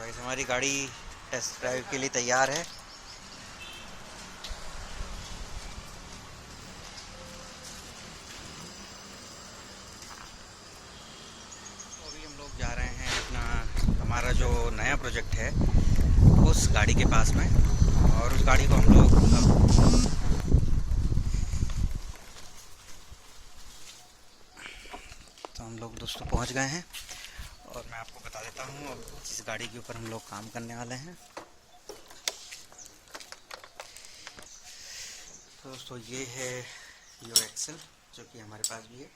Guys हमारी गाड़ी test drive के लिए तैयार है। तो अभी हम लोग जा रहे हैं अपना हमारा जो नया प्रोजेक्ट है उस गाड़ी के पास में, और उस गाड़ी को हम लोग तो हम लोग दोस्तों पहुंच गए हैं और मैं आपको बता देता हूं अब जिस गाड़ी के ऊपर हम लोग काम करने वाले हैं। तो दोस्तों ये है यो एक्सेल जो कि हमारे पास भी है।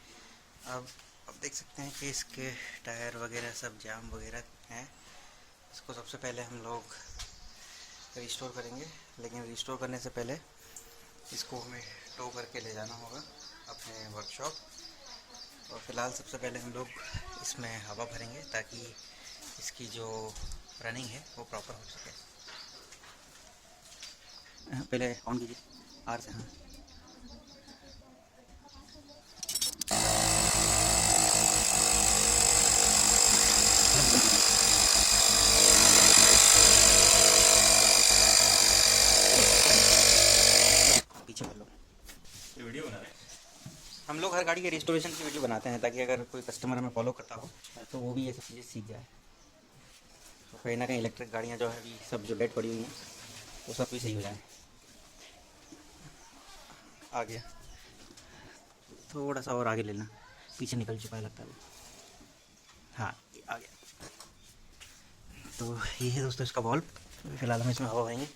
अब देख सकते हैं कि इसके टायर वगैरह सब जाम वगैरह हैं। इसको सबसे पहले हम लोग रिस्टोर करेंगे, लेकिन रिस्टोर करने से पहले इसको हमें टो करके ले जाना होगा अपने वर्कशॉप। और फिलहाल सबसे पहले हम लोग इसमें हवा भरेंगे ताकि इसकी जो रनिंग है वो प्रॉपर हो सके। पहले ऑन कीजिए आर से। हाँ पीछे कर लो। ये वीडियो बना रहे हैं। हम लोग हर गाड़ी के रिस्टोरेशन की वीडियो बनाते हैं ताकि अगर कोई कस्टमर हमें फॉलो करता हो तो वो भी ये सब चीज़ें सीख जाए। तो कहीं ना कहीं इलेक्ट्रिक गाड़ियाँ जो है अभी सब जो डेड पड़ी हुई हैं वो सब भी सही हो जाए। आ गया, थोड़ा सा और आगे लेना, पीछे निकल चुका है लगता है वो। हाँ ये आ गया। तो ये है दोस्तों इसका बॉल्ब। फिलहाल हम इसमें हवा भरेंगे।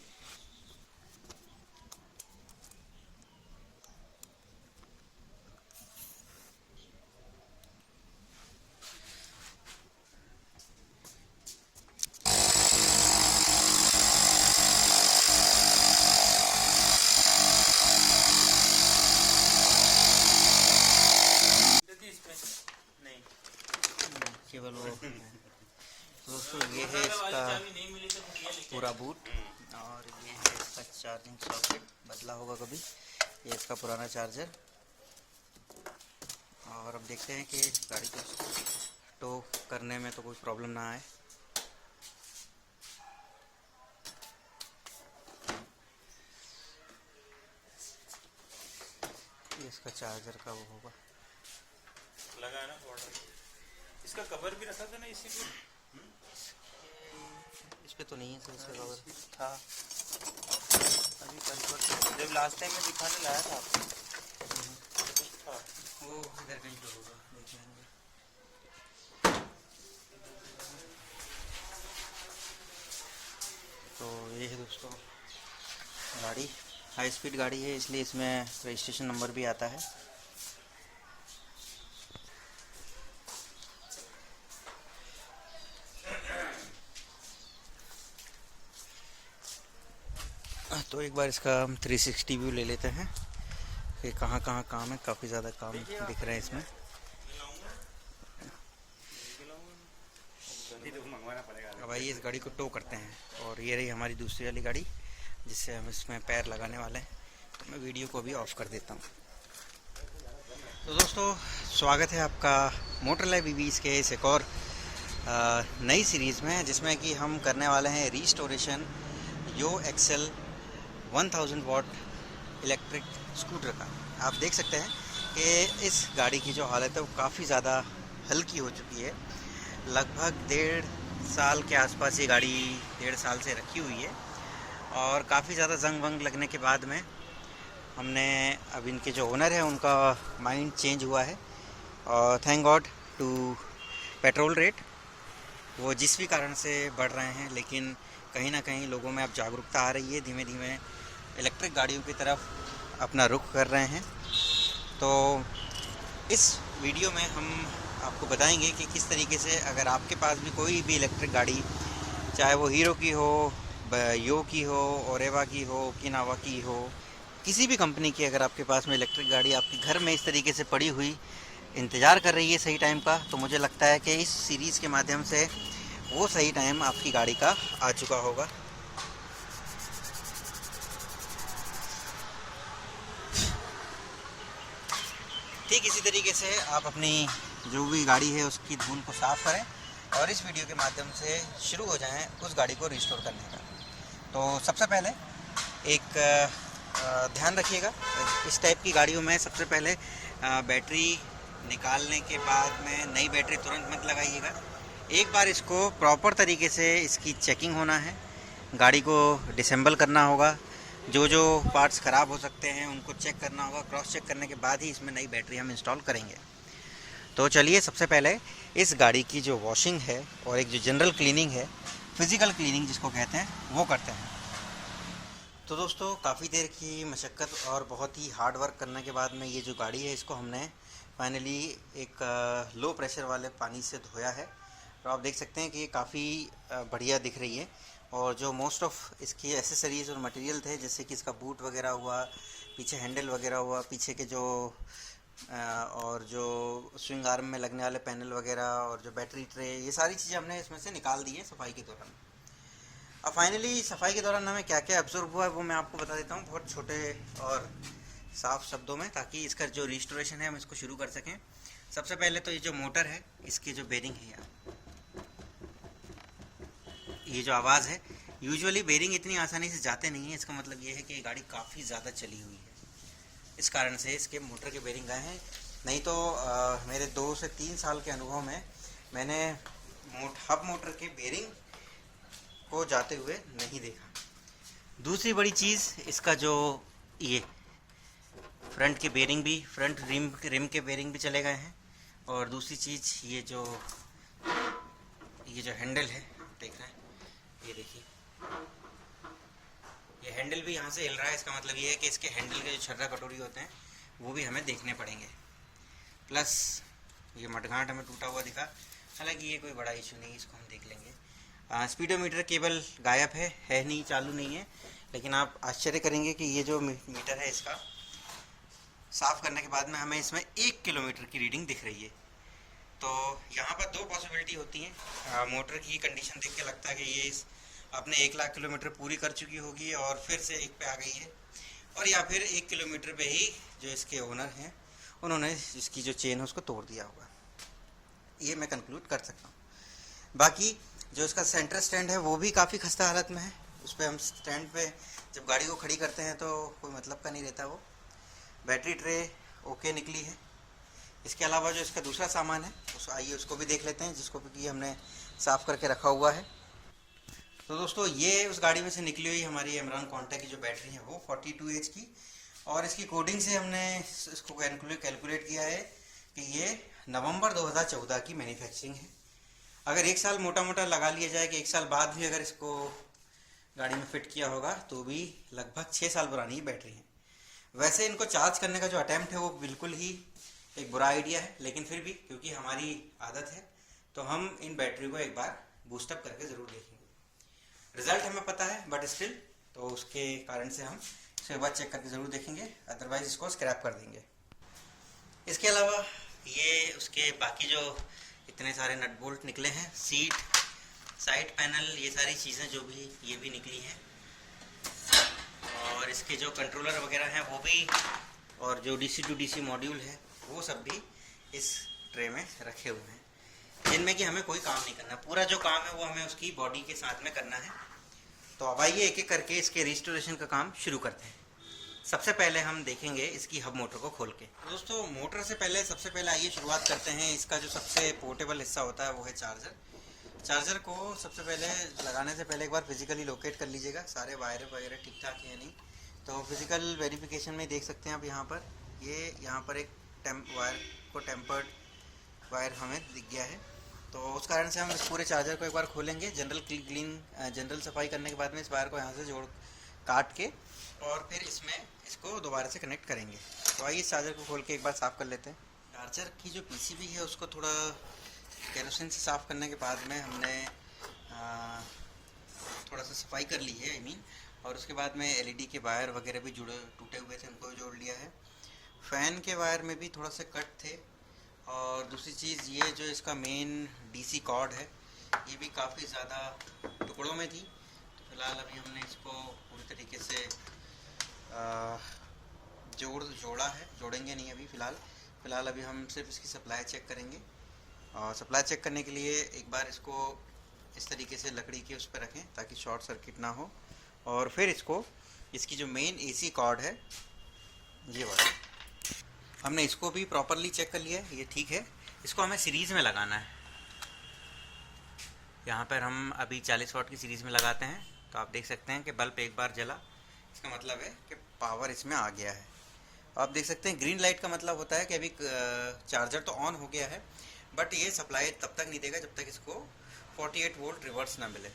केवल वो तो दोस्तों ये है इसका पूरा बूट, और ये है इसका चार्जिंग सॉकेट, बदला होगा कभी। ये इसका पुराना चार्जर। और अब देखते हैं कि गाड़ी को टो करने में तो कोई प्रॉब्लम ना आए। ये इसका चार्जर का वो होगा लगा है ना वाटर। इसका कवर भी रखा था ना इसी पे। इस पे तो नहीं है सर, इसका कवर था अभी कल जब लास्ट टाइम मैं दिखाने लाया था आपको। वो इधर कहीं पे होगा, देख लेंगे। तो ये है दोस्तों गाड़ी, हाई स्पीड गाड़ी है इसलिए इसमें रजिस्ट्रेशन नंबर भी आता है। तो एक बार इसका हम 360 व्यू ले लेते हैं कि कहाँ कहाँ काम है। काफ़ी ज़्यादा काम दिख रहे हैं इसमें। अब आइए इस गाड़ी को टो करते हैं। और ये रही हमारी दूसरी वाली गाड़ी जिससे हम इसमें पैर लगाने वाले हैं। तो मैं वीडियो को भी ऑफ कर देता हूँ। तो दोस्तों स्वागत है आपका मोटर लाइव ईवीज़ के इस एक और नई सीरीज़ में, जिसमें कि हम करने वाले हैं रिस्टोरेशन यो एक्सेल 1000 वाट इलेक्ट्रिक स्कूटर का। आप देख सकते हैं कि इस गाड़ी की जो हालत है वो काफ़ी ज़्यादा हल्की हो चुकी है। लगभग 1.5 साल के आसपास ये गाड़ी 1.5 साल से रखी हुई है, और काफ़ी ज़्यादा जंग वंग लगने के बाद में हमने अब इनके जो ओनर है उनका माइंड चेंज हुआ है। और thank God to petrol rate वो जिस भी कारण से बढ़ रहे हैं, लेकिन कहीं ना कहीं लोगों में अब जागरूकता आ रही है। धीमे धीमे इलेक्ट्रिक गाड़ियों की तरफ अपना रुख कर रहे हैं। तो इस वीडियो में हम आपको बताएंगे कि किस तरीके से अगर आपके पास भी कोई भी इलेक्ट्रिक गाड़ी, चाहे वो हीरो की हो, यो की हो, ओरेवा की हो, ओकिनावा की हो, किसी भी कंपनी की अगर आपके पास में इलेक्ट्रिक गाड़ी आपके घर में इस तरीके से पड़ी हुई इंतज़ार कर रही है सही टाइम का, तो मुझे लगता है कि इस सीरीज़ के माध्यम से वो सही टाइम आपकी गाड़ी का आ चुका होगा। ठीक इसी तरीके से आप अपनी जो भी गाड़ी है उसकी धूल को साफ़ करें और इस वीडियो के माध्यम से शुरू हो जाएं उस गाड़ी को रिस्टोर करने का। तो सबसे पहले एक ध्यान रखिएगा, इस टाइप की गाड़ियों में सबसे पहले बैटरी निकालने के बाद में नई बैटरी तुरंत मत लगाइएगा। एक बार इसको प्रॉपर तरीके से इसकी चेकिंग होना है, गाड़ी को डिसेंबल करना होगा, जो जो पार्ट्स ख़राब हो सकते हैं उनको चेक करना होगा। क्रॉस चेक करने के बाद ही इसमें नई बैटरी हम इंस्टॉल करेंगे। तो चलिए सबसे पहले इस गाड़ी की जो वॉशिंग है और एक जो जनरल क्लीनिंग है, फिज़िकल क्लीनिंग जिसको कहते हैं, वो करते हैं। तो दोस्तों काफ़ी देर की मशक्क़त और बहुत ही हार्ड वर्क करने के बाद में ये जो गाड़ी है इसको हमने फाइनली एक लो प्रेशर वाले पानी से धोया है। तो आप देख सकते हैं कि ये काफ़ी बढ़िया दिख रही है। और जो मोस्ट ऑफ इसकी एसेसरीज़ और मटेरियल थे, जैसे कि इसका बूट वगैरह हुआ, पीछे हैंडल वगैरह हुआ, पीछे के जो और जो स्विंग आर्म में लगने वाले पैनल वगैरह और जो बैटरी ट्रे, ये सारी चीज़ें हमने इसमें से निकाल दी है सफाई के दौरान। अब फाइनली सफाई के दौरान हमें क्या क्या एब्जॉर्ब हुआ है वो मैं आपको बता देता हूँ बहुत छोटे और साफ शब्दों में, ताकि इसका जो रिस्टोरेशन है हम इसको शुरू कर सकें। सबसे पहले तो ये जो मोटर है, इसकी जो बेरिंग है यार, ये जो आवाज़ है, यूजुअली बेरिंग इतनी आसानी से जाते नहीं है। इसका मतलब ये है कि ये गाड़ी काफ़ी ज़्यादा चली हुई है, इस कारण से इसके मोटर के बेरिंग गए हैं। नहीं तो मेरे 2 से 3 साल के अनुभव में मैंने हब मोटर के बेरिंग को जाते हुए नहीं देखा। दूसरी बड़ी चीज़, इसका जो ये फ्रंट के बेरिंग भी, फ्रंट रिम के बेरिंग भी चले गए हैं। और दूसरी चीज़ ये जो हैंडल है, देख रहे हैं, ये देखिए, ये हैंडल भी यहाँ से हिल रहा है। इसका मतलब ये है कि इसके हैंडल के जो छर्रा कटोरी होते हैं वो भी हमें देखने पड़ेंगे। प्लस ये मडगांठ हमें टूटा हुआ दिखा, हालांकि ये कोई बड़ा इशू नहीं, इसको हम देख लेंगे। स्पीडोमीटर केबल गायब है नहीं, चालू नहीं है। लेकिन आप आश्चर्य करेंगे कि ये जो मीटर है इसका साफ़ करने के बाद में हमें इसमें 1 किलोमीटर की रीडिंग दिख रही है। तो यहाँ पर 2 पॉसिबिलिटी होती हैं। मोटर की कंडीशन देख के लगता है कि ये अपने 1 लाख किलोमीटर पूरी कर चुकी होगी और फिर से 1 पे आ गई है, और या फिर 1 किलोमीटर पे ही जो इसके ओनर हैं उन्होंने इसकी जो चेन है उसको तोड़ दिया होगा। ये मैं कंक्लूड कर सकता हूँ। बाकी जो इसका सेंटर स्टैंड है वो भी काफ़ी खस्ता हालत में है। उस पर हम स्टैंड पे जब गाड़ी को खड़ी करते हैं तो कोई मतलब का नहीं रहता वो। बैटरी ट्रे ओके निकली है। इसके अलावा जो इसका दूसरा सामान है आइए उसको भी देख लेते हैं, जिसको भी हमने साफ़ करके रखा हुआ है। तो दोस्तों ये उस गाड़ी में से निकली हुई हमारी एमरॉन कॉन्टा की जो बैटरी है वो 42H की, और इसकी कोडिंग से हमने इसको कैलकुलेट किया है कि ये नवंबर 2014 की मैन्युफैक्चरिंग है। अगर 1 साल मोटा मोटा लगा लिया जाए कि 1 साल बाद भी अगर इसको गाड़ी में फिट किया होगा तो भी लगभग 6 साल पुरानी बैटरी है। वैसे इनको चार्ज करने का जो अटैम्प्ट है वो बिल्कुल ही एक बुरा आइडिया है, लेकिन फिर भी क्योंकि हमारी आदत है तो हम इन बैटरी को एक बार बूस्टअप करके ज़रूर देखेंगे। रिज़ल्ट हमें पता है बट स्टिल, तो उसके कारण से हम इसको एक बार चेक करके ज़रूर देखेंगे, अदरवाइज़ इसको स्क्रैप कर देंगे। इसके अलावा ये उसके बाकी जो इतने सारे नट बोल्ट निकले हैं, सीट, साइड पैनल, ये सारी चीज़ें जो भी ये भी निकली हैं, और इसके जो कंट्रोलर वगैरह हैं वो भी, और जो DC to DC मॉड्यूल है वो सब भी इस ट्रे में रखे हुए हैं, जिनमें कि हमें कोई काम नहीं करना। पूरा जो काम है वो हमें उसकी बॉडी के साथ में करना है। तो अब आइए एक एक करके इसके रिस्टोरेशन का काम शुरू करते हैं। सबसे पहले हम देखेंगे इसकी हब मोटर को खोल के। दोस्तों मोटर से पहले सबसे पहले आइए शुरुआत करते हैं। इसका जो सबसे पोर्टेबल हिस्सा होता है वो है चार्जर। चार्जर को सबसे पहले लगाने से पहले एक बार फिजिकली लोकेट कर लीजिएगा, सारे वायर वगैरह ठीक ठाक है या नहीं। तो फिजिकल वेरिफिकेशन में देख सकते हैं आप यहाँ पर एक वायर को टेम्पर्ड वायर हमें दिख गया है। तो उस कारण से हम इस पूरे चार्जर को एक बार खोलेंगे। जनरल सफाई करने के बाद में इस वायर को यहाँ से काट के और फिर इसको दोबारा से कनेक्ट करेंगे। तो आइए इस चार्जर को खोल के एक बार साफ़ कर लेते हैं। चार्जर की जो PCB है उसको थोड़ा केरोसिन से साफ़ करने के बाद में हमने थोड़ा सा सफाई कर ली है और उसके बाद में LED के वायर वगैरह भी टूटे हुए थे, उनको जोड़ लिया है। फ़ैन के वायर में भी थोड़ा सा कट थे, और दूसरी चीज़ ये जो इसका मेन DC कॉर्ड है ये भी काफ़ी ज़्यादा टुकड़ों में थी। तो फिलहाल अभी हमने इसको पूरी तरीके से जोड़ेंगे नहीं अभी फ़िलहाल अभी हम सिर्फ इसकी सप्लाई चेक करेंगे। और सप्लाई चेक करने के लिए एक बार इसको इस तरीके से लकड़ी के उस पर रखें ताकि शॉर्ट सर्किट ना हो। और फिर इसकी जो मेन एसी कॉर्ड है ये वाला, हमने इसको भी प्रॉपरली चेक कर लिया है, ये ठीक है। इसको हमें सीरीज़ में लगाना है। यहाँ पर हम अभी 40 वाट की सीरीज़ में लगाते हैं, तो आप देख सकते हैं कि बल्ब एक बार जला, इसका मतलब है कि पावर इसमें आ गया है। आप देख सकते हैं ग्रीन लाइट का मतलब होता है कि अभी चार्जर तो ऑन हो गया है, बट ये सप्लाई तब तक नहीं देगा जब तक इसको 48 वोल्ट रिवर्स ना मिले।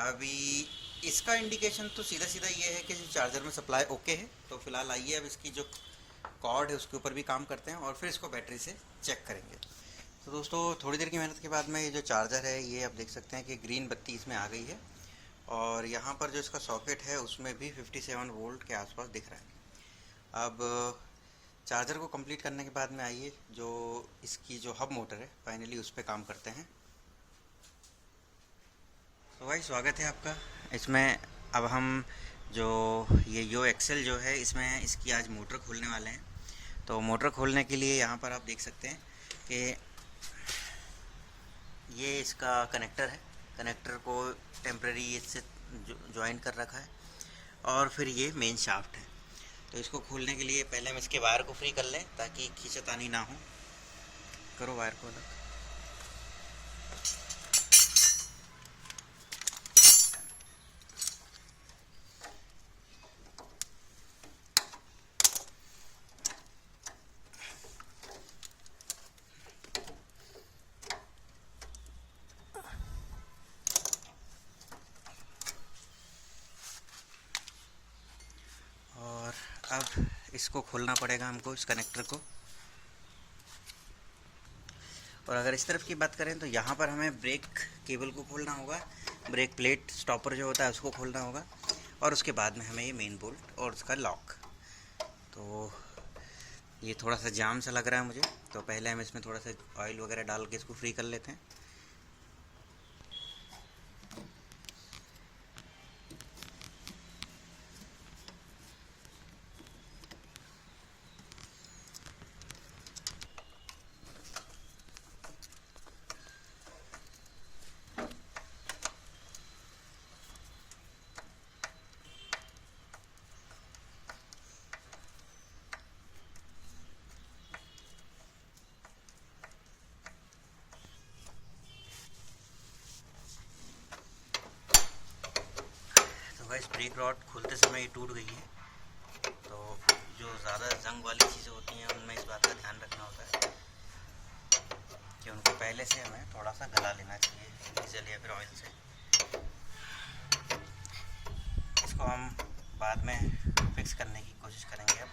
अभी इसका इंडिकेशन तो सीधा सीधा ये है कि चार्जर में सप्लाई ओके है। तो फिलहाल आइए अब इसकी जो कॉर्ड है उसके ऊपर भी काम करते हैं और फिर इसको बैटरी से चेक करेंगे। तो दोस्तों थोड़ी देर की मेहनत के बाद में ये जो चार्जर है ये आप देख सकते हैं कि ग्रीन बत्ती इसमें आ गई है, और यहाँ पर जो इसका सॉकेट है उसमें भी 57 वोल्ट के आसपास दिख रहा है। अब चार्जर को कंप्लीट करने के बाद में आइए जो इसकी जो हब मोटर है फाइनली उस पर काम करते हैं। तो भाई स्वागत है आपका इसमें। अब हम जो ये यो एक्सेल जो है इसमें इसकी आज मोटर खोलने वाले हैं। तो मोटर खोलने के लिए यहाँ पर आप देख सकते हैं कि ये इसका कनेक्टर है, कनेक्टर को टेम्प्रेरी इससे ज्वाइन कर रखा है, और फिर ये मेन शाफ्ट है। तो इसको खोलने के लिए पहले हम इसके वायर को फ्री कर लें ताकि खींचतानी ना हो। करो वायर को अलग। और अब इसको खोलना पड़ेगा हमको, इस कनेक्टर को। और अगर इस तरफ की बात करें तो यहाँ पर हमें ब्रेक केबल को खोलना होगा, ब्रेक प्लेट स्टॉपर जो होता है उसको खोलना होगा, और उसके बाद में हमें ये मेन बोल्ट और उसका लॉक। तो ये थोड़ा सा जाम सा लग रहा है मुझे, तो पहले हम इसमें थोड़ा सा ऑयल वगैरह डाल के इसको फ्री कर लेते हैं। गाइस ब्रेक रॉड खोलते समय ये टूट गई है, तो जो ज़्यादा जंग वाली चीज़ें होती हैं उनमें इस बात का ध्यान रखना होता है कि उनको पहले से हमें थोड़ा सा गला लेना चाहिए डीजल या फिर ऑयल से। इसको हम बाद में फिक्स करने की कोशिश करेंगे अब।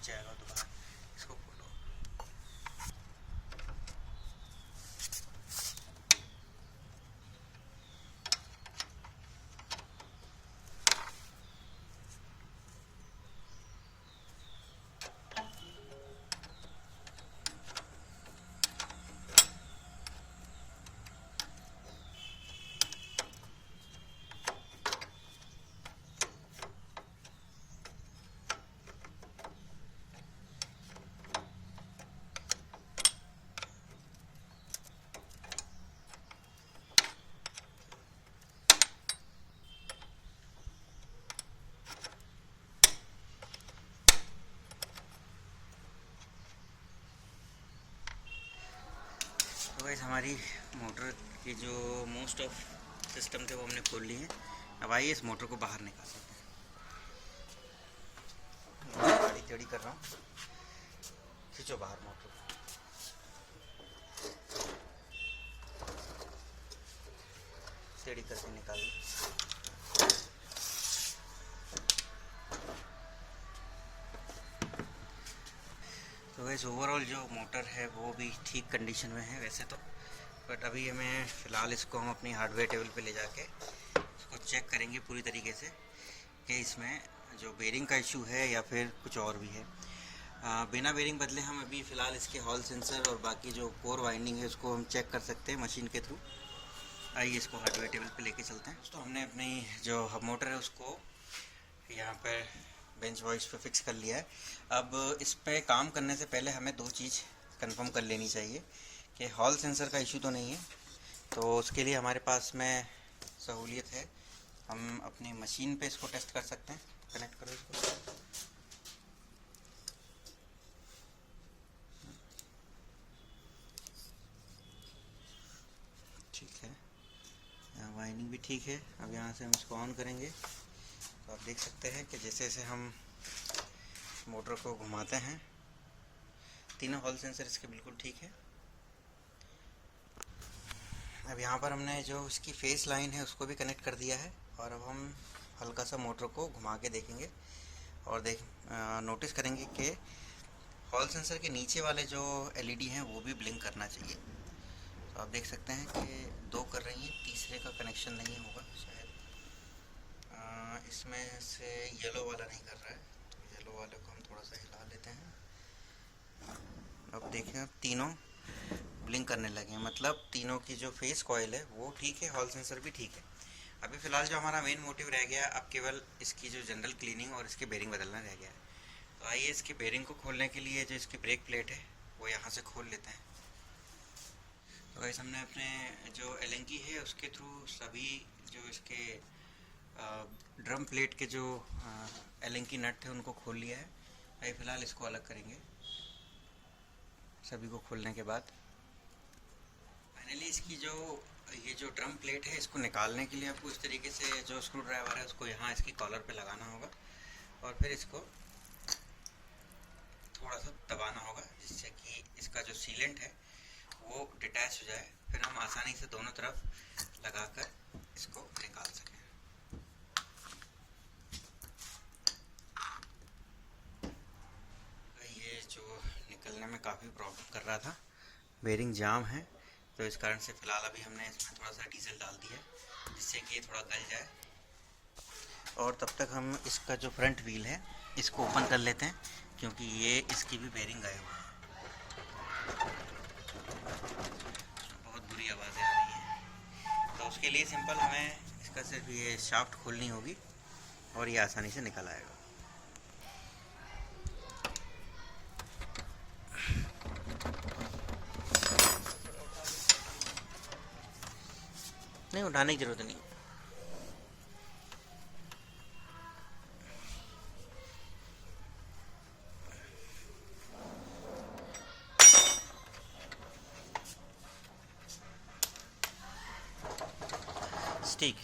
जाएगा दोबारा, इसको खोलो। तो गाइस हमारी मोटर की जो मोस्ट ऑफ सिस्टम थे वो हमने खोल लिए हैं। अब आइए इस मोटर को बाहर निकाल लेते हैं। गाड़ी टेढ़ी कर रहा हूँ, खींचो बाहर मोटर। टेढ़ी करके निकाल लो। तो वैसे ओवरऑल जो मोटर है वो भी ठीक कंडीशन में है वैसे तो, बट अभी हमें फ़िलहाल इसको हम अपनी हार्डवेयर टेबल पे ले जाके इसको चेक करेंगे पूरी तरीके से कि इसमें जो बेरिंग का इशू है या फिर कुछ और भी है। बिना बेरिंग बदले हम अभी फ़िलहाल इसके हॉल सेंसर और बाकी जो कोर वाइंडिंग है उसको हम चेक कर सकते हैं मशीन के थ्रू। आइए इसको हार्डवेयर टेबल पे लेके चलते हैं। तो हमने अपनी जो हब मोटर है उसको यहाँ पर बेंच वॉइस पे फिक्स कर लिया है। अब इस पे काम करने से पहले हमें दो चीज़ कंफर्म कर लेनी चाहिए कि हॉल सेंसर का इशू तो नहीं है। तो उसके लिए हमारे पास में सहूलियत है, हम अपनी मशीन पे इसको टेस्ट कर सकते हैं। कनेक्ट करो इसको। ठीक है, यहाँ वाइंडिंग भी ठीक है। अब यहाँ से हम इसको ऑन करेंगे तो आप देख सकते हैं कि जैसे जैसे हम मोटर को घुमाते हैं तीनों हॉल सेंसर इसके बिल्कुल ठीक है। अब यहाँ पर हमने जो इसकी फेस लाइन है उसको भी कनेक्ट कर दिया है और अब हम हल्का सा मोटर को घुमा के देखेंगे और नोटिस करेंगे कि हॉल सेंसर के नीचे वाले जो एलईडी हैं वो भी ब्लिंक करना चाहिए। तो आप देख सकते हैं कि दो कर रही हैं, तीसरे का कनेक्शन नहीं होगा शायद। इसमें से येलो वाला नहीं कर रहा है, तो येलो वाले को हम थोड़ा सा हिला लेते हैं। अब देखें तीनों ब्लिंक करने लगे हैं, मतलब तीनों की जो फेस कॉइल है वो ठीक है, हॉल सेंसर भी ठीक है। अभी फ़िलहाल जो हमारा मेन मोटिव रह गया अब केवल इसकी जो जनरल क्लीनिंग और इसके बेरिंग बदलना रह गया है। तो आइए इसके बेरिंग को खोलने के लिए जो इसकी ब्रेक प्लेट है वो यहाँ से खोल लेते हैं। तो वैसे हमने अपने जो एलेंकी है उसके थ्रू सभी जो इसके ड्रम प्लेट के जो एलेंकी नट थे उनको खोल लिया है। अभी फ़िलहाल इसको अलग करेंगे। सभी को खोलने के बाद फाइनली इसकी जो ये जो ड्रम प्लेट है इसको निकालने के लिए आपको इस तरीके से जो स्क्रू ड्राइवर है उसको यहाँ इसकी कॉलर पे लगाना होगा और फिर इसको थोड़ा सा दबाना होगा जिससे कि इसका जो सीलेंट है वो डिटैच हो जाए, फिर हम आसानी से दोनों तरफ लगाकर इसको निकाल सकें। ये जो निकलने में काफ़ी प्रॉब्लम कर रहा था, बेरिंग जाम है, तो इस कारण से फ़िलहाल अभी हमने इसमें थोड़ा सा डीजल डाल दिया है जिससे कि ये थोड़ा गल जाए। और तब तक हम इसका जो फ्रंट व्हील है इसको ओपन कर लेते हैं क्योंकि ये इसकी भी बेरिंग गायब है। बहुत बुरी आवाज़ें आ रही हैं, तो उसके लिए सिंपल हमें इसका सिर्फ ये शाफ्ट खोलनी होगी और ये आसानी से निकल आएगा। नहीं, उठाने की ज़रूरत नहीं। स्टिक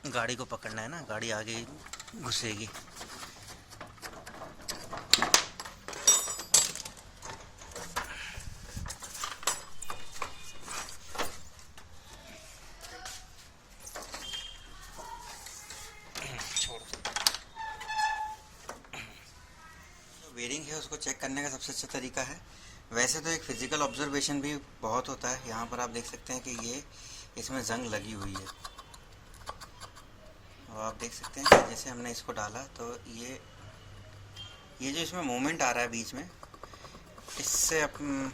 गाड़ी को पकड़ना है ना, गाड़ी आगे घुसेगी। बेरिंग है उसको चेक करने का सबसे अच्छा तरीका है, वैसे तो एक फ़िज़िकल ऑब्जर्वेशन भी बहुत होता है। यहाँ पर आप देख सकते हैं कि ये इसमें जंग लगी हुई है और आप देख सकते हैं कि जैसे हमने इसको डाला तो ये जो इसमें मूवमेंट आ रहा है बीच में, इससे हम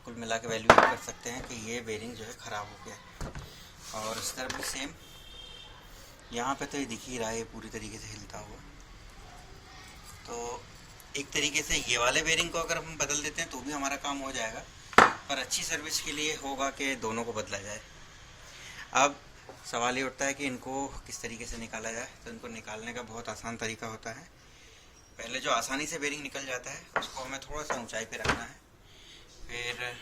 कुल मिला के वैल्यू कर सकते हैं कि ये बेरिंग जो है ख़राब हो गया है। और इस तरफ भी सेम, यहाँ पे तो ये दिख ही रहा है पूरी तरीके से हिलता हुआ। तो एक तरीके से ये वाले बेरिंग को अगर हम बदल देते हैं तो भी हमारा काम हो जाएगा, पर अच्छी सर्विस के लिए होगा कि दोनों को बदला जाए। अब सवाल ये उठता है कि इनको किस तरीके से निकाला जाए। तो इनको निकालने का बहुत आसान तरीका होता है। पहले जो आसानी से बेरिंग निकल जाता है उसको हमें थोड़ा सा ऊंचाई पे रखना है, फिर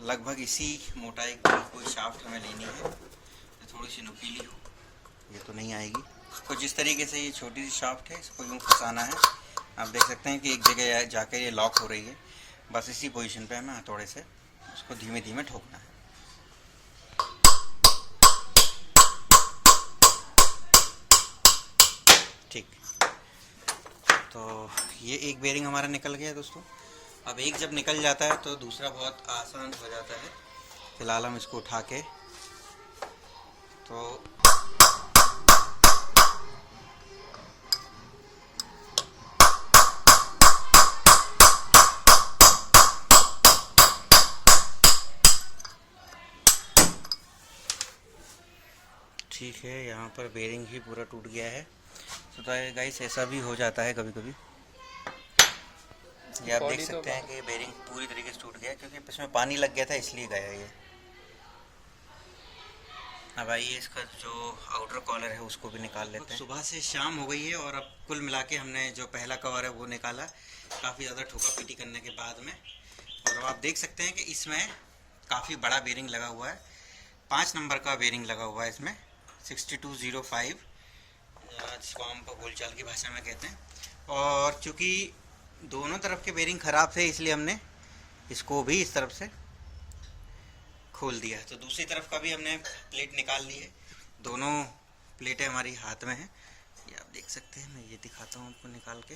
लगभग इसी मोटाई की कोई शाफ्ट हमें लेनी है जो थोड़ी सी नुकीली हो। ये तो नहीं आएगी। तो जिस तरीके से ये छोटी सी शाफ्ट है इसको यूँ फंसाना है। आप देख सकते हैं कि एक जगह जाकर ये लॉक हो रही है, बस इसी पोजीशन पे हमें हथौड़े से उसको धीमे धीमे ठोकना है। ठीक। तो ये एक बेरिंग हमारा निकल गया दोस्तों। अब एक जब निकल जाता है तो दूसरा बहुत आसान हो जाता है। फिलहाल हम इसको उठा के तो ठीक है, यहाँ पर बेरिंग ही पूरा टूट गया है। तो गाइस ऐसा भी हो जाता है कभी कभी। ये आप देख सकते हैं कि बेरिंग पूरी तरीके से टूट गया क्योंकि इसमें पानी लग गया था, इसलिए गया ये। अब आइए इसका जो आउटर कॉलर है उसको भी निकाल लेते हैं। सुबह से शाम हो गई है और अब कुल मिला के हमने जो पहला कवर है वो निकाला, काफ़ी ज़्यादा ठोका पीटी करने के बाद में। और अब आप देख सकते हैं कि इसमें काफ़ी बड़ा बेरिंग लगा हुआ है, 5 नंबर का बेरिंग लगा हुआ है इसमें, 6205 जिसको हम बोलचाल की भाषा में कहते हैं। और चूँकि दोनों तरफ के बेरिंग ख़राब थे इसलिए हमने इसको भी इस तरफ से खोल दिया। तो दूसरी तरफ का भी हमने प्लेट निकाल ली है, दोनों प्लेटें हमारी हाथ में हैं। ये आप देख सकते हैं, मैं ये दिखाता हूँ आपको निकाल के।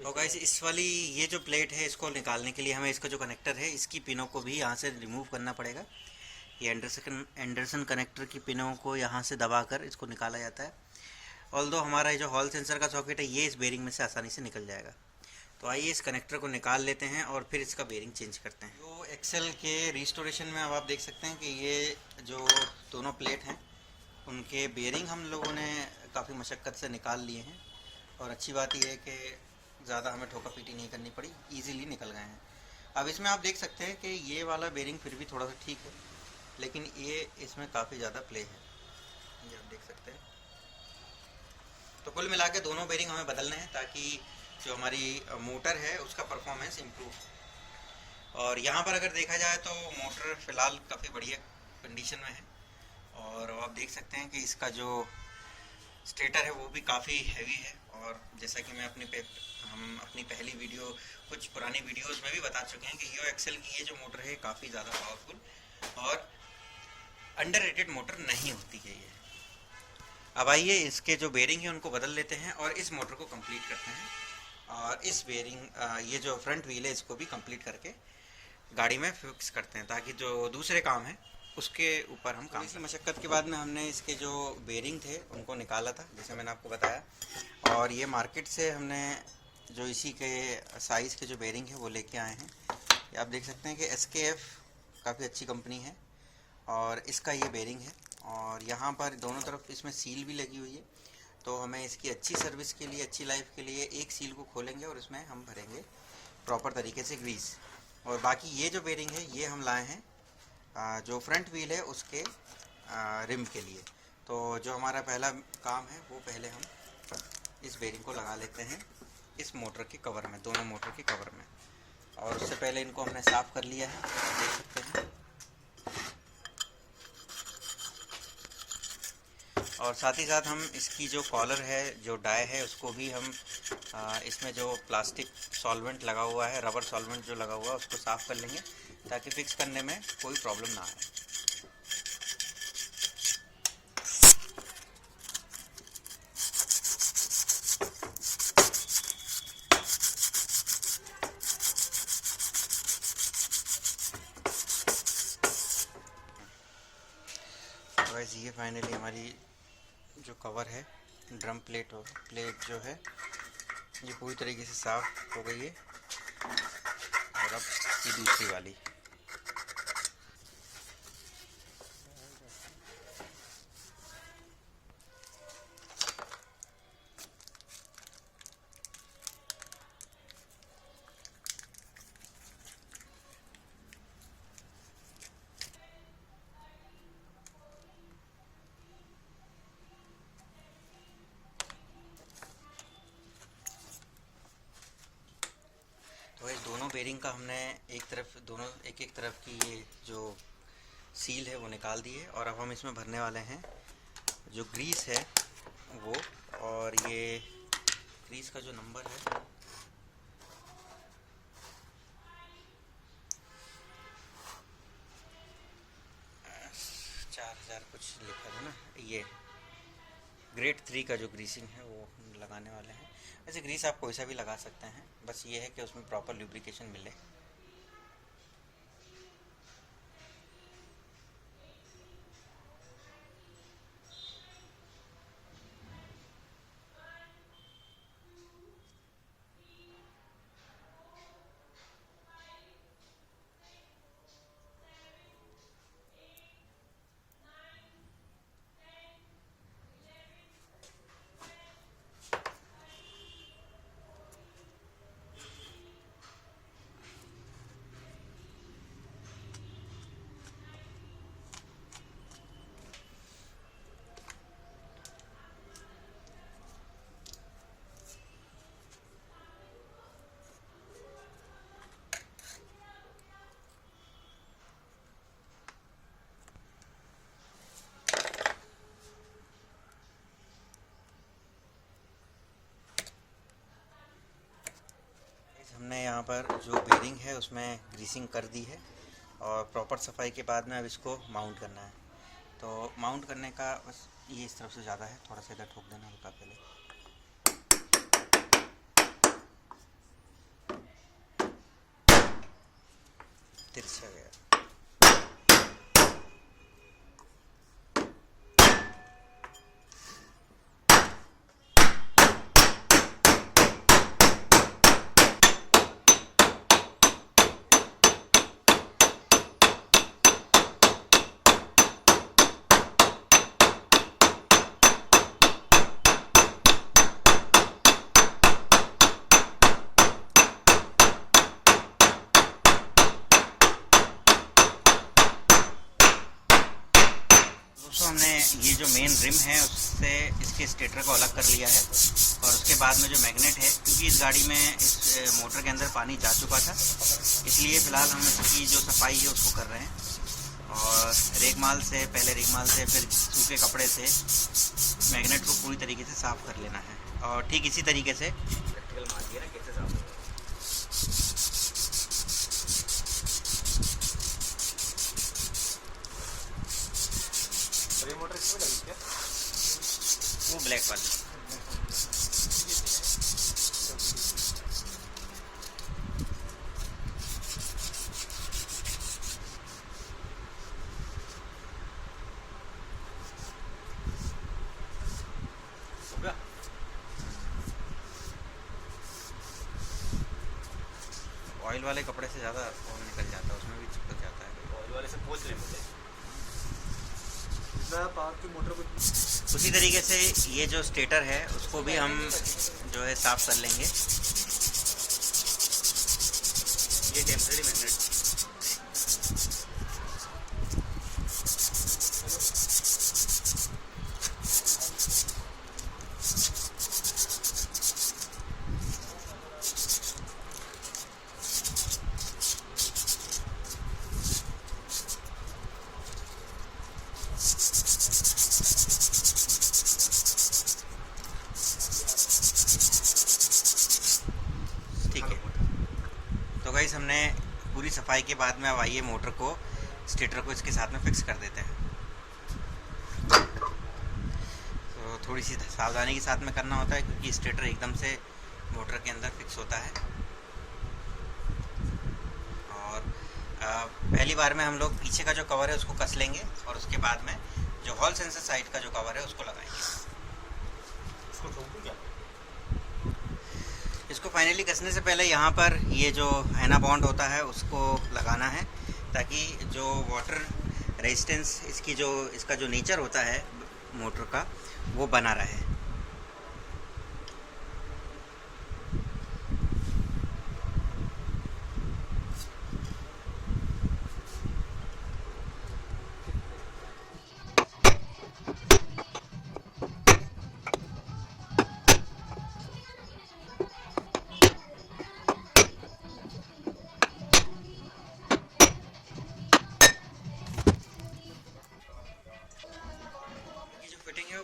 और गाइस इस वाली ये जो प्लेट है इसको निकालने के लिए हमें इसका जो कनेक्टर है इसकी पिनों को भी यहाँ से रिमूव करना पड़ेगा। ये एंडरसन कनेक्टर की पिनों को यहाँ से दबाकर इसको निकाला जाता है। ऑल्दो हमारा जो हॉल सेंसर का सॉकेट है ये इस बेरिंग में से आसानी से निकल जाएगा। तो आइए इस कनेक्टर को निकाल लेते हैं और फिर इसका बेरिंग चेंज करते हैं। जो एक्सेल के रिस्टोरेशन में अब आप देख सकते हैं कि ये जो दोनों प्लेट हैं उनके बेरिंग हम लोगों ने काफ़ी मशक्क़त से निकाल लिए हैं। और अच्छी बात यह है कि ज़्यादा हमें ठोका पीटी नहीं करनी पड़ी, ईज़िली निकल गए हैं। अब इसमें आप देख सकते हैं कि ये वाला बेरिंग फिर भी थोड़ा सा ठीक है, लेकिन ये इसमें काफ़ी ज़्यादा प्ले है, ये आप देख सकते हैं। तो कुल मिला के दोनों बेरिंग हमें बदलने हैं ताकि जो हमारी मोटर है उसका परफॉर्मेंस इम्प्रूव। और यहाँ पर अगर देखा जाए तो मोटर फ़िलहाल काफ़ी बढ़िया कंडीशन में है। और आप देख सकते हैं कि इसका जो स्टेटर है वो भी काफ़ी हैवी है। और जैसा कि मैं हम अपनी पहली वीडियो, कुछ पुरानी वीडियोस में भी बता चुके हैं कि यो एक्सेल की ये जो मोटर है काफ़ी ज़्यादा पावरफुल और अंडररेटेड मोटर नहीं होती है ये। अब आइए इसके जो बेरिंग है उनको बदल लेते हैं और इस मोटर को कंप्लीट करते हैं। और इस बेरिंग ये जो फ्रंट व्हील है इसको भी कंप्लीट करके गाड़ी में फिक्स करते हैं ताकि जो दूसरे काम है उसके ऊपर हम काम। इसी मशक्क़त के बाद में हमने इसके जो बेरिंग थे उनको निकाला था, जैसे मैंने आपको बताया। और ये मार्केट से हमने जो इसी के साइज़ के जो बेरिंग है वो लेके आए हैं। ये आप देख सकते हैं कि SKF काफ़ी अच्छी कंपनी है और इसका ये बेरिंग है। और यहाँ पर दोनों तरफ इसमें सील भी लगी हुई है। तो हमें इसकी अच्छी सर्विस के लिए, अच्छी लाइफ के लिए एक सील को खोलेंगे और इसमें हम भरेंगे प्रॉपर तरीके से ग्रीस। और बाकी ये जो बेरिंग है ये हम लाए हैं जो फ्रंट व्हील है उसके रिम के लिए। तो जो हमारा पहला काम है वो पहले हम इस बेरिंग को लगा लेते हैं इस मोटर के कवर में, दोनों मोटर के कवर में। और उससे पहले इनको हमने साफ़ कर लिया है, देख सकते हैं। और साथ ही साथ हम इसकी जो कॉलर है, जो डाई है, उसको भी हम इसमें जो प्लास्टिक सॉल्वेंट लगा हुआ है, रबर सॉल्वेंट जो लगा हुआ है उसको साफ़ कर लेंगे ताकि फिक्स करने में कोई प्रॉब्लम ना आए। तो वैसे ये फाइनली हमारी जो कवर है, ड्रम प्लेट जो है ये पूरी तरीके से साफ़ हो गई है। और अब ये दूसरी वाली, तो इस दोनों बेरिंग का हमने एक एक तरफ की ये जो सील है वो निकाल दी है। और अब हम इसमें भरने वाले हैं जो ग्रीस है वो। और ये ग्रीस का जो नंबर है 4000 कुछ लिखा है ना, ये ग्रेड 3 का जो ग्रीसिंग है वो लगाने वाले हैं। वैसे ग्रीस आप कोई सा भी लगा सकते हैं, बस ये है कि उसमें प्रॉपर लुब्रिकेशन मिले। हमने यहाँ पर जो बेरिंग है उसमें ग्रीसिंग कर दी है और प्रॉपर सफाई के बाद में अब इसको माउंट करना है। तो माउंट करने का बस ये इस तरफ से ज़्यादा है, थोड़ा सा इधर ठोक देना हल्का पहले। तिरछा गया। दोस्तों हमने ये जो मेन रिम है उससे इसके स्टेटर को अलग कर लिया है और उसके बाद में जो मैग्नेट है, क्योंकि इस गाड़ी में इस मोटर के अंदर पानी जा चुका था, इसलिए फ़िलहाल हम इसकी जो सफाई है उसको कर रहे हैं। और रेगमाल से फिर सूखे कपड़े से मैग्नेट को पूरी तरीके से साफ़ कर लेना है। और ठीक इसी तरीके से प्रैक्टिकल मार दिया ना कैसे साफ होगा। मोटर इसमें लगी क्या? वो ब्लैक वाली। होगा? ऑयल वाले कपड़े से ज़्यादा ऑयल निकल जाता है, उसमें भी चिपक जाता है। ऑयल वाले से पोंछ ले मुझे। पावर की मोटर को उसी तरीके से ये जो स्टेटर है उसको भी हम जो है साफ कर लेंगे। ये टेम्परेरी मैग्नेट ठीक है। तो गाइस हमने पूरी सफाई के बाद में अब आइए मोटर को, स्टेटर को इसके साथ में फिक्स कर देते हैं। तो थोड़ी सी सावधानी के साथ में करना होता है क्योंकि स्टेटर एकदम से मोटर के अंदर फिक्स होता है। और पहली बार में हम लोग पीछे का जो कवर है उसको कस लेंगे और उसके बाद में जो हॉल सेंसर साइड का जो कवर है उसको लगाएंगे। इसको ठोक दूं क्या? इसको फाइनली कसने से पहले यहाँ पर ये जो हैना बॉन्ड होता है उसको लगाना है ताकि जो वाटर रेजिस्टेंस इसका जो नेचर होता है मोटर का वो बना रहे।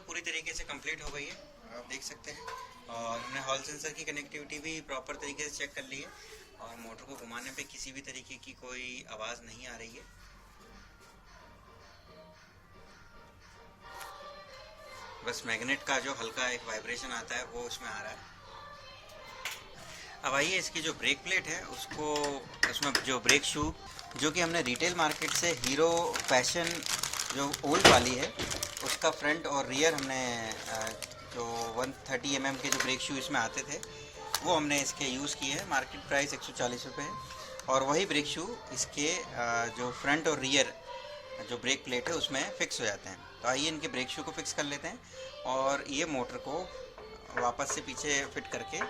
पूरी तरीके से कंप्लीट हो गई है, आप देख सकते हैं। और हमने हॉल सेंसर की कनेक्टिविटी भी प्रॉपर तरीके से चेक कर ली है और मोटर को घुमाने पे किसी भी तरीके की कोई आवाज़ नहीं आ रही है। बस मैग्नेट का जो हल्का एक वाइब्रेशन आता है वो उसमें आ रहा है। अब आइए इसकी जो ब्रेक प्लेट है उसको, उसमें जो ब्रेक शू जो कि हमने रिटेल मार्केट से हीरो पैशन जो ओल्ड वाली है उसका फ्रंट और रियर हमने जो 130 mm के जो ब्रेक शू इसमें आते थे वो हमने इसके यूज़ किए हैं। मार्केट प्राइस 140 रुपये है और वही ब्रेक शू इसके जो फ्रंट और रियर जो ब्रेक प्लेट है उसमें फ़िक्स हो जाते हैं। तो आइए इनके ब्रेक शू को फिक्स कर लेते हैं और ये मोटर को वापस से पीछे फिट करके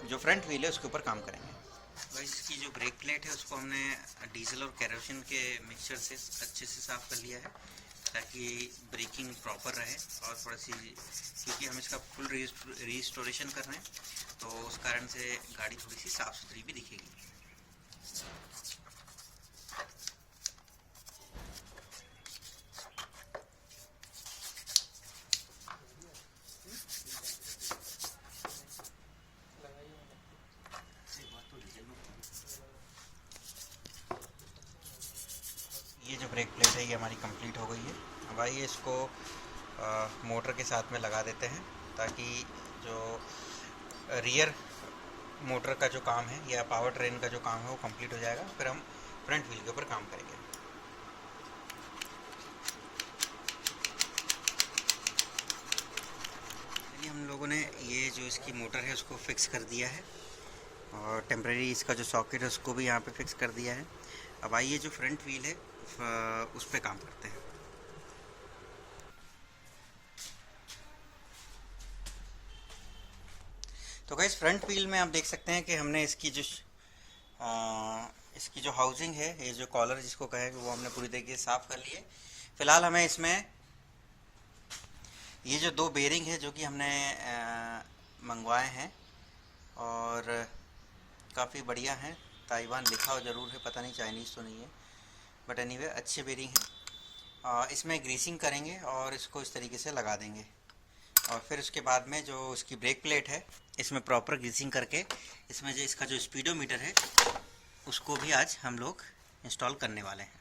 जो फ्रंट व्हील है उसके ऊपर काम करेंगे। तो इसकी जो ब्रेक प्लेट है उसको हमने डीजल और केरोसिन के मिक्सचर से अच्छे से साफ़ कर लिया है ताकि ब्रेकिंग प्रॉपर रहे और थोड़ा सी, क्योंकि हम इसका फुल रिस्टोरेशन कर रहे हैं तो उस कारण से गाड़ी थोड़ी सी साफ़ सुथरी भी दिखेगी। ये जो ब्रेक प्लेट है ये हमारी कंप्लीट हो गई है। अब आइए इसको मोटर के साथ में लगा देते हैं ताकि जो रियर मोटर का जो काम है या पावर ट्रेन का जो काम है वो कंप्लीट हो जाएगा, फिर हम फ्रंट व्हील के ऊपर काम करेंगे। चलिए हम लोगों ने ये जो इसकी मोटर है उसको फिक्स कर दिया है और टेम्परेरी इसका जो सॉकेट है उसको भी यहाँ पे फिक्स कर दिया है। अब आइए जो फ्रंट व्हील है उस पे काम करते हैं। तो गाइस फ्रंट व्हील में आप देख सकते हैं कि हमने इसकी जो हाउसिंग है, ये जो कॉलर जिसको कहे वो हमने पूरी तरीके से साफ़ कर लिए। फ़िलहाल हमें इसमें ये जो दो बेरिंग है जो कि हमने मंगवाए हैं और काफ़ी बढ़िया हैं, ताइवान लिखा हो ज़रूर है, पता नहीं चाइनीज़ तो नहीं है, बट एनीवे अच्छे बेरिंग हैं। इसमें ग्रीसिंग करेंगे और इसको इस तरीके से लगा देंगे और फिर उसके बाद में जो इसकी ब्रेक प्लेट है इसमें प्रॉपर ग्रीसिंग करके इसमें जो इसका जो स्पीडोमीटर है उसको भी आज हम लोग इंस्टॉल करने वाले हैं।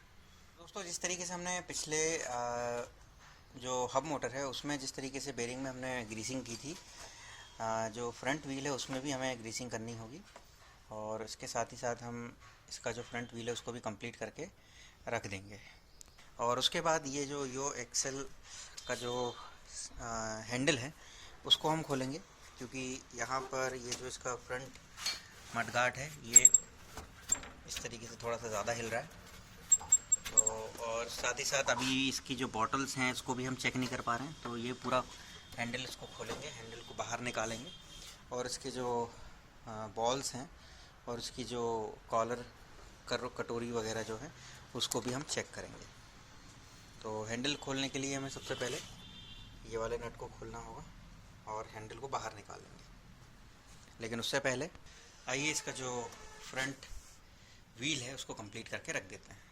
दोस्तों जिस तरीके से हमने पिछले जो हब मोटर है उसमें जिस तरीके से बेरिंग में हमने ग्रीसिंग की थी, जो फ्रंट व्हील है उसमें भी हमें ग्रीसिंग करनी होगी और इसके साथ ही साथ हम इसका जो फ्रंट व्हील है उसको भी कंप्लीट करके रख देंगे। और उसके बाद ये जो यो एक्सेल का जो हैंडल है उसको हम खोलेंगे क्योंकि यहाँ पर ये जो इसका फ्रंट मडगार्ड है ये इस तरीके से थोड़ा सा ज़्यादा हिल रहा है। तो और साथ ही साथ अभी इसकी जो बॉटल्स हैं इसको भी हम चेक नहीं कर पा रहे हैं, तो ये पूरा हैंडल इसको खोलेंगे, हैंडल को बाहर निकालेंगे और इसके जो बॉल्स हैं और इसकी जो कॉलर कटोरी वगैरह जो है उसको भी हम चेक करेंगे। तो हैंडल खोलने के लिए हमें सबसे पहले ये वाले नट को खोलना होगा और हैंडल को बाहर निकालेंगे। लेकिन उससे पहले आइए इसका जो फ्रंट व्हील है उसको कंप्लीट करके रख देते हैं।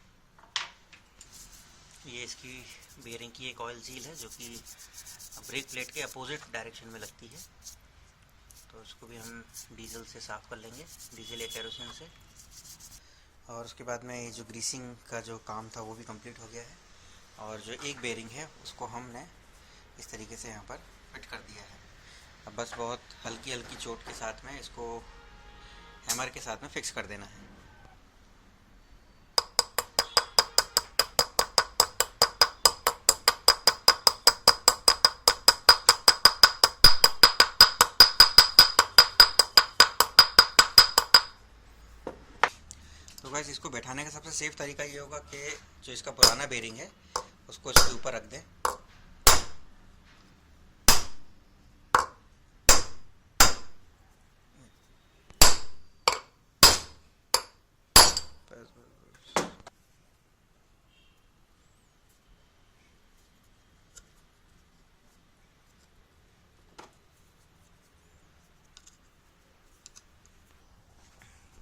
ये इसकी बेयरिंग की एक ऑयल सील है जो कि ब्रेक प्लेट के अपोजिट डायरेक्शन में लगती है, तो इसको भी हम डीजल से साफ़ कर लेंगे, डीजल या केरोसिन से। और उसके बाद में ये जो ग्रीसिंग का जो काम था वो भी कंप्लीट हो गया है और जो एक बेयरिंग है उसको हमने इस तरीके से यहाँ पर फिट कर दिया है। अब बस बहुत हल्की हल्की चोट के साथ में इसको हैमर के साथ में फिक्स कर देना है। तो गाइस इसको बैठाने का सबसे सेफ तरीका ये होगा कि जो इसका पुराना बेरिंग है उसको इसके ऊपर रख दें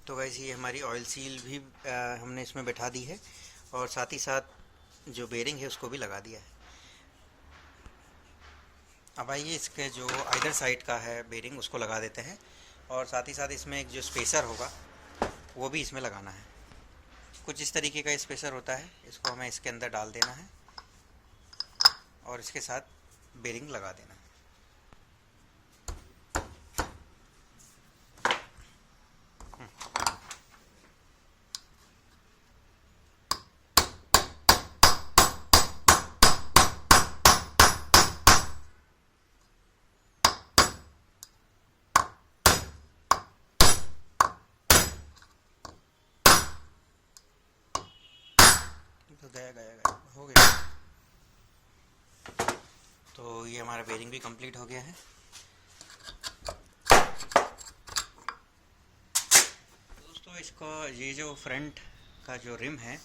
तो गाइस ये हमारी ऑयल सील भी हमने इसमें बैठा दी है और साथ ही साथ जो बेरिंग है उसको भी लगा दिया है। अब आइए इसके जो आइदर साइड का है बेरिंग उसको लगा देते हैं और साथ ही साथ इसमें एक जो स्पेसर होगा वो भी इसमें लगाना है। कुछ इस तरीके का स्पेसर होता है, इसको हमें इसके अंदर डाल देना है और इसके साथ बेरिंग लगा देना। तो गया हो गया। तो ये हमारा बेरिंग भी कंप्लीट हो गया है। दोस्तों इसको ये जो फ्रंट का जो रिम है,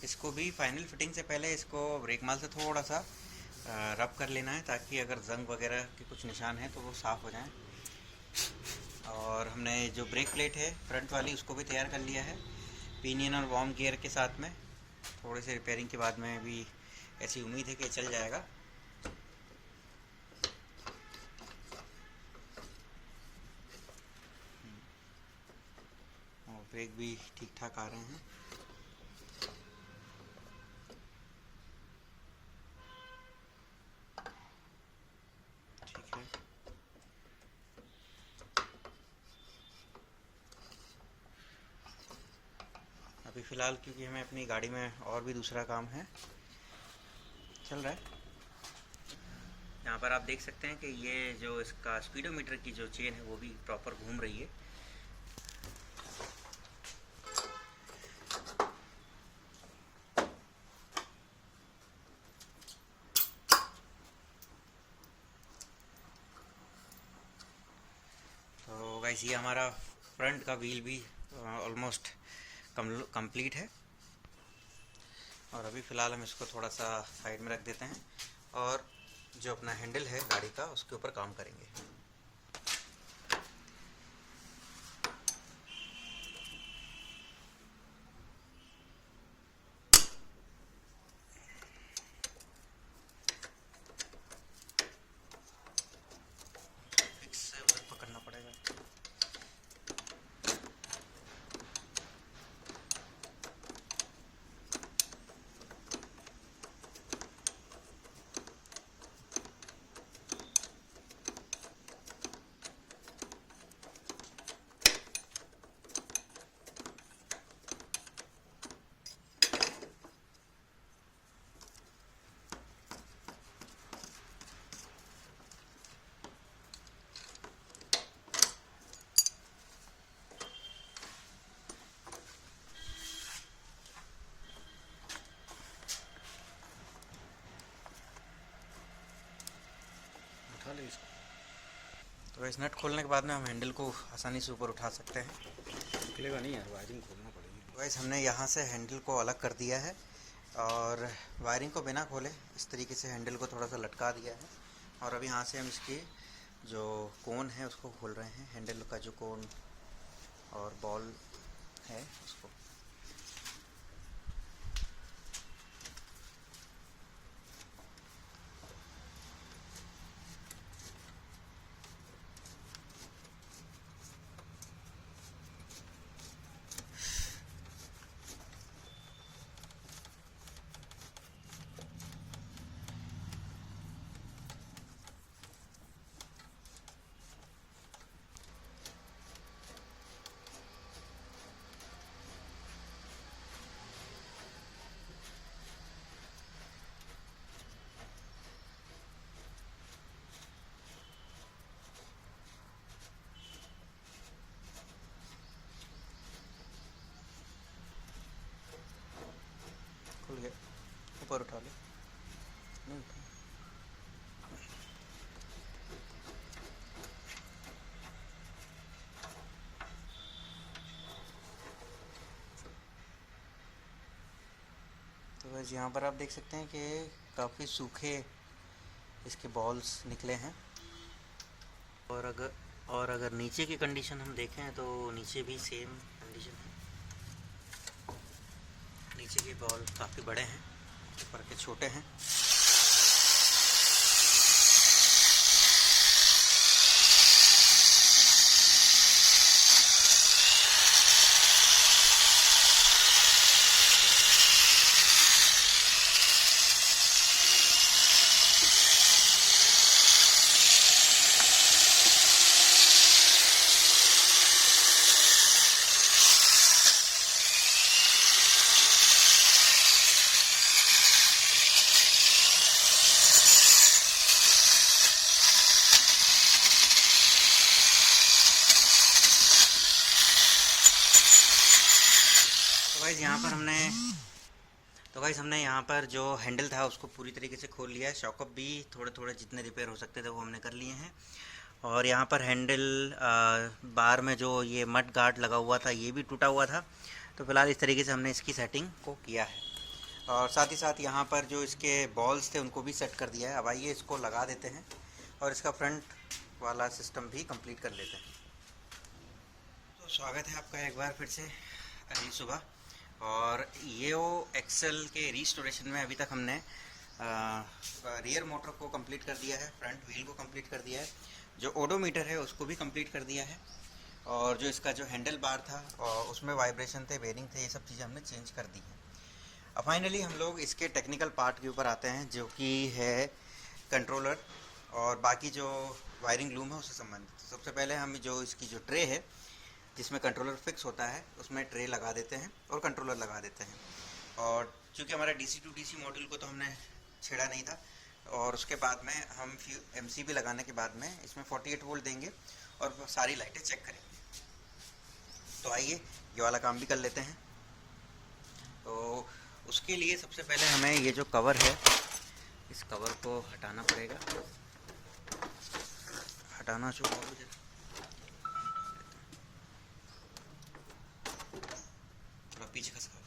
इसको भी फाइनल फिटिंग से पहले इसको ब्रेक माल से थोड़ा सा रब कर लेना है, ताकि अगर जंग वगैरह के कुछ निशान हैं तो वो साफ़ हो जाएं। और हमने जो ब्रेक प्लेट है फ्रंट वाली उसको भी तैयार कर लिया है पिनियन और वार्म गियर के साथ में। थोड़ी सी रिपेयरिंग के बाद में भी ऐसी उम्मीद है कि चल जाएगा। और ब्रेक भी ठीक ठाक आ रहे हैं। ठीक है, अभी फ़िलहाल क्योंकि हमें अपनी गाड़ी में और भी दूसरा काम है चल रहा है। यहाँ पर आप देख सकते हैं कि ये जो इसका स्पीडोमीटर की जो चेन है वो भी प्रॉपर घूम रही है। तो गाइस ये हमारा फ्रंट का व्हील भी ऑलमोस्ट कंप्लीट है। और अभी फ़िलहाल हम इसको थोड़ा सा साइड में रख देते हैं और जो अपना हैंडल है गाड़ी का उसके ऊपर काम करेंगे। फिक्स से उधर पकड़ना पड़ेगा। उठा ले इसको। तो इस नट खोलने के बाद में हम हैंडल को आसानी से ऊपर उठा सकते हैं। निकलेगा नहीं यार, वायरिंग खोलना पड़ेगी। गाइस हमने यहाँ से हैंडल को अलग कर दिया है और वायरिंग को बिना खोले इस तरीके से हैंडल को थोड़ा सा लटका दिया है। और अभी यहाँ से हम इसकी जो कोन है उसको खोल रहे हैं, हैंडल का जो कोन और बॉल है उसको। खुल गया, ऊपर उठा ले। नहीं उठा। तो बस यहाँ पर आप देख सकते हैं कि काफ़ी सूखे इसके बॉल्स निकले हैं। और अगर नीचे की कंडीशन हम देखें तो नीचे भी सेम कंडीशन है। नीचे के बॉल काफ़ी बड़े हैं, ऊपर के छोटे हैं। गाइस हमने यहाँ पर जो हैंडल था उसको पूरी तरीके से खोल लिया है। शॉकअप भी थोड़े थोड़े जितने रिपेयर हो सकते थे वो हमने कर लिए हैं। और यहाँ पर हैंडल बार में जो ये मड गार्ड लगा हुआ था ये भी टूटा हुआ था। तो फिलहाल इस तरीके से हमने इसकी सेटिंग को किया है। और साथ ही साथ यहाँ पर जो इसके बॉल्स थे उनको भी सेट कर दिया है। अब आइए इसको लगा देते हैं और इसका फ्रंट वाला सिस्टम भी कंप्लीट कर लेते हैं। तो स्वागत है आपका एक बार फिर से अभी सुबह। और ये वो एक्सेल के रिस्टोरेशन में अभी तक हमने रियर मोटर को कंप्लीट कर दिया है, फ्रंट व्हील को कंप्लीट कर दिया है, जो ओडोमीटर है उसको भी कंप्लीट कर दिया है, और जो इसका जो हैंडल बार था और उसमें वाइब्रेशन थे, बेरिंग थे, ये सब चीज़ें हमने चेंज कर दी हैं। अब फाइनली हम लोग इसके टेक्निकल पार्ट के ऊपर आते हैं, जो कि है कंट्रोलर और बाकी जो वायरिंग लूम है उससे संबंधित। सबसे पहले हम जो इसकी जो ट्रे है जिसमें कंट्रोलर फिक्स होता है उसमें ट्रे लगा देते हैं और कंट्रोलर लगा देते हैं। और चूँकि हमारा DC to DC मॉड्यूल को तो हमने छेड़ा नहीं था, और उसके बाद में हम MCB लगाने के बाद में इसमें 48 वोल्ट देंगे और सारी लाइटें चेक करेंगे। तो आइए ये वाला काम भी कर लेते हैं। तो उसके लिए सबसे पहले हमें ये जो कवर है इस कवर को हटाना पड़ेगा। हटाना शुरू हो जाए, थोड़ा पीछे खसका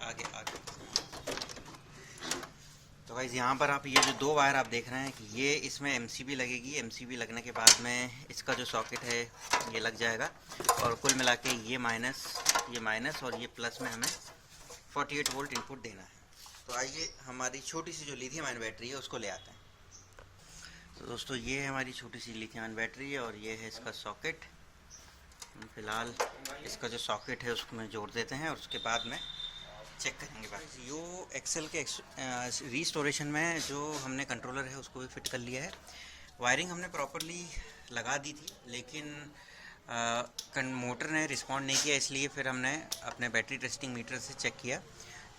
आगे आगे। तो गाइस यहाँ पर आप ये जो दो वायर आप देख रहे हैं कि ये इसमें MCB लगेगी। MCB लगने के बाद में इसका जो सॉकेट है ये लग जाएगा, और कुल मिला के ये माइनस और ये प्लस में हमें 48 वोल्ट इनपुट देना है। तो आइए हमारी छोटी सी जो लिथियम आयन बैटरी है उसको ले आते हैं। तो दोस्तों ये है हमारी छोटी सी लिथियम आयन बैटरी और ये है इसका सॉकेट। फ़िलहाल इसका जो सॉकेट है उसको में जोड़ देते हैं और उसके बाद में चेक करेंगे बात। यो एक्सेल के रिस्टोरेशन में जो हमने कंट्रोलर है उसको भी फिट कर लिया है। वायरिंग हमने प्रॉपरली लगा दी थी, लेकिन मोटर ने रिस्पॉन्ड नहीं किया, इसलिए फिर हमने अपने बैटरी टेस्टिंग मीटर से चेक किया।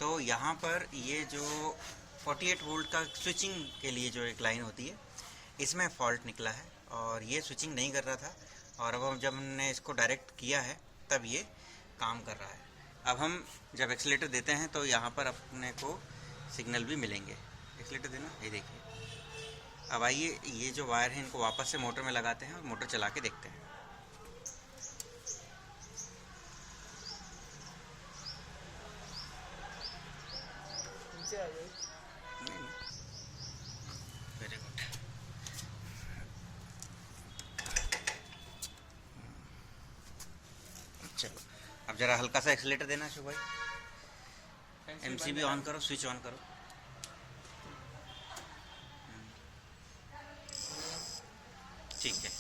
तो यहाँ पर ये जो 48 वोल्ट का स्विचिंग के लिए जो एक लाइन होती है इसमें फॉल्ट निकला है और ये स्विचिंग नहीं कर रहा था, और अब जब हमने इसको डायरेक्ट किया है तब ये काम कर रहा है। अब हम जब एक्सीलेटर देते हैं तो यहाँ पर अपने को सिग्नल भी मिलेंगे। एक्सीलेटर देना, ये देखिए। अब आइए ये जो वायर है इनको वापस से मोटर में लगाते हैं और मोटर चला के देखते हैं। Very good. चलो अब जरा हल्का सा एक्सीलेटर देना शुभ भाई। MCB ऑन करो, स्विच ऑन करो। ठीक है।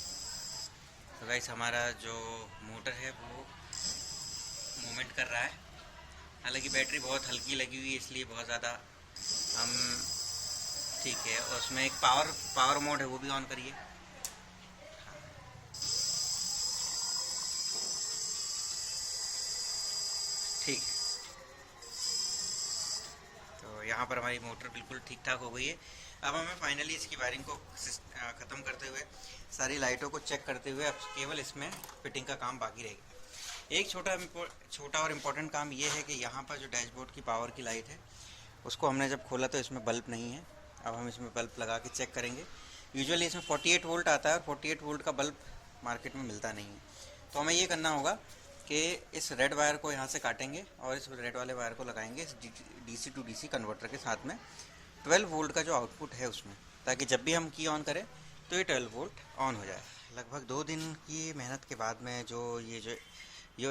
तो गाइस हमारा जो मोटर है वो मूवमेंट कर रहा है। हालांकि बैटरी बहुत हल्की लगी हुई है इसलिए बहुत ज़्यादा हम ठीक है। और उसमें एक पावर मोड है वो भी ऑन करिए। ठीक है। तो यहाँ पर हमारी मोटर बिल्कुल ठीक ठाक हो गई है। अब हमें फाइनली इसकी वायरिंग को ख़त्म करते हुए, सारी लाइटों को चेक करते हुए अब केवल इसमें फिटिंग का काम बाकी रहेगा। एक छोटा और इम्पोर्टेंट काम ये है कि यहाँ पर जो डैशबोर्ड की पावर की लाइट है उसको हमने जब खोला तो इसमें बल्ब नहीं है। अब हम इसमें बल्ब लगा के चेक करेंगे। यूजुअली इसमें 48 वोल्ट आता है और 48 वोल्ट का बल्ब मार्केट में मिलता नहीं है। तो हमें ये करना होगा कि इस रेड वायर को यहाँ से काटेंगे और इस रेड वाले वायर को लगाएंगे इस DC to DC कन्वर्टर के साथ में 12 वोल्ट का जो आउटपुट है उसमें, ताकि जब भी हम की ऑन करें तो ये 12 वोल्ट ऑन हो जाए। लगभग 2 दिन की मेहनत के बाद में जो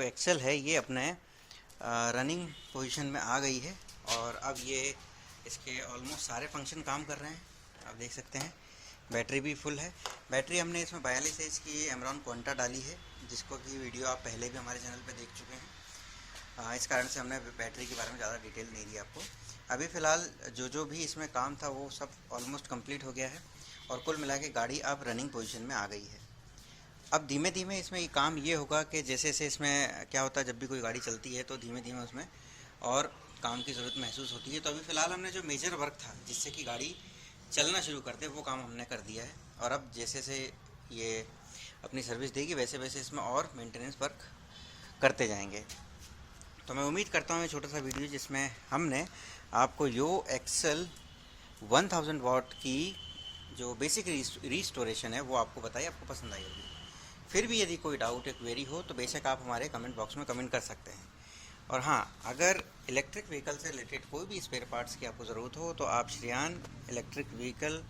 एक्सेल है ये अपने रनिंग पोजीशन में आ गई है, और अब ये इसके ऑलमोस्ट सारे फंक्शन काम कर रहे हैं। आप देख सकते हैं बैटरी भी फुल है। बैटरी हमने इसमें 42 इंच की एमरॉन क्वांटा डाली है, जिसको कि वीडियो आप पहले भी हमारे चैनल पे देख चुके हैं। इस कारण से हमने बैटरी के बारे में ज़्यादा डिटेल नहीं दी आपको। अभी फ़िलहाल जो भी इसमें काम था वो सब ऑलमोस्ट कंप्लीट हो गया है, और कुल मिला के गाड़ी अब रनिंग पोजीशन में आ गई है। अब धीमे धीमे इसमें ये काम ये होगा कि जैसे जैसे इसमें क्या होता है, जब भी कोई गाड़ी चलती है तो धीमे धीमे उसमें और काम की ज़रूरत महसूस होती है। तो अभी फ़िलहाल हमने जो मेजर वर्क था जिससे कि गाड़ी चलना शुरू कर दे वो काम हमने कर दिया है, और अब जैसे से ये अपनी सर्विस देगी वैसे वैसे इसमें और मेंटेनेंस वर्क करते जाएंगे। तो मैं उम्मीद करता हूँ ये छोटा सा वीडियो जिसमें हमने आपको यो एक्सेल 1000 वाट की जो बेसिक रिस्टोरेशन है वो आपको बताई, आपको पसंद आई होगी। फिर भी यदि कोई डाउट या क्वेरी हो तो बेशक आप हमारे कमेंट बॉक्स में कमेंट कर सकते हैं। और हाँ, अगर इलेक्ट्रिक व्हीकल से रिलेटेड कोई भी स्पेयर पार्ट्स की आपको ज़रूरत हो तो आप श्रेयान इलेक्ट्रिक व्हीकल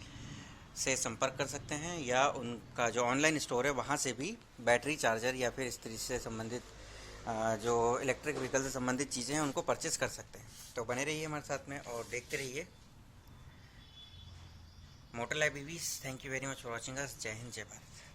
से संपर्क कर सकते हैं, या उनका जो ऑनलाइन स्टोर है वहाँ से भी बैटरी, चार्जर या फिर इस तरह से संबंधित जो इलेक्ट्रिक व्हीकल से संबंधित चीज़ें हैं उनको परचेस कर सकते हैं। तो बने रहिए हमारे साथ में और देखते रहिए मोटर लाइफ बीवीज। Thank you very much for watching us. जय हिंद, जय भारत।